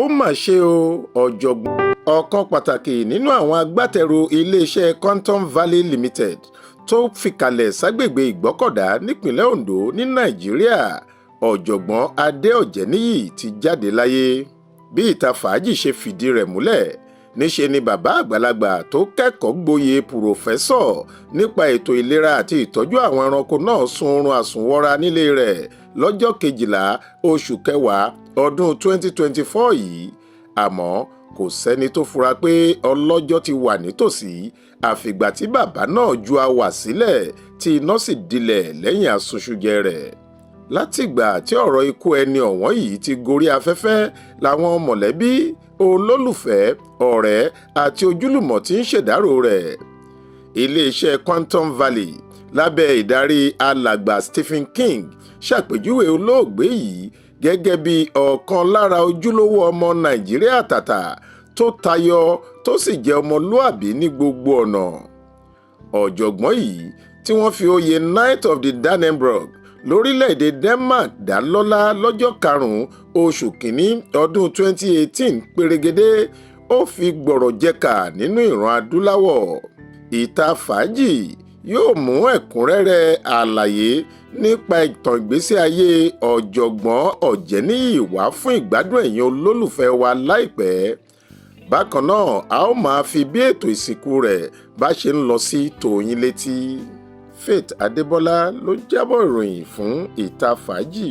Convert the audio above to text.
ó mà ṣe o ọ̀jọ̀gbọ́n ọ̀kan pàtàkì nínú àwọn agbátẹrù iléeṣẹ́ Quantum Valley Limited tó fìkàlẹ̀ ságbègbè Ìgbọ́kọ̀dá nípìnlẹ̀ Ondo ní Nàìjíríà ọ̀jọ̀gbọ́n Ayo Ojeniyi ti jáde láyé. Bí ìta fàájì ṣe fìdí rẹ̀ múlẹ̀ níṣe ni bàbá àgbàlagbà tó kẹ́kọ̀ọ́ gboyè pùròfẹ́sọ̀ nípa ètò ìlera àti ìtọ́jú àwọn ẹranko náà sun oorun àsùnwọra nílé rẹ̀ lọ́jọ́ 12 oṣù kẹwàá ọdún 2024 yìí, àmọ́ kò sẹ́ni tó fura pé ọlọ́jọ́ ti wà nítòsí àfìgbà tí bàbá náà ju awà sílẹ̀ tí iná sì dilẹ̀ lẹ́yìn àsunṣújẹ rẹ̀. Látìgbà tí ọ̀rọ̀ ikú ẹni ọ̀wọ́n yìí ti gorí afẹ́fẹ́ làwọn mọ̀lẹ́bí, olólùfẹ́, ọ̀rẹ́ àti ojúlùmọ̀ tí ń ṣèdárò rẹ̀. Iléeṣẹ́ Quantum Valley lábẹ́ ìdarí alàgbà Stephen King ṣàpèjúwe olóògbé yìí gẹ́gẹ́ bí ọ̀kan lára ojúlówó ọmọ Nàìjíríà tàtà tó tayọ tó sì jẹ́ ọmọlúàbí ní gbogbo ọ̀nà. Ọ̀jọ̀gbọ́n yìí tí wọ́n fi oyè Knight of the Dannebrog lórílẹ̀‐èdè Denmark dá lọ́lá lọ́jọ́ 5 oṣù kìíní ọdún 2018 pérégedé ó fi gbọ̀rọ̀ jẹ̀ka nínú ìran adúláwọ̀. Ìta fàájì yóò mú ẹ̀kúnrẹ́rẹ́ àlàyé nípa ìtàn ìgbésí ayé ọ̀jọ̀gbọ́n Ọjẹniyi wá fún ìgbádùn ẹ̀yin olólùfẹ́ wa láìpẹ́. Bákan náà a ó máa fi bí ètò ìsìnkú rẹ̀ bá ṣe ń lọ sí tó yín létí. Faith Adébọ́lá ló jábọ̀ ìròyìn fún ìta fàájì.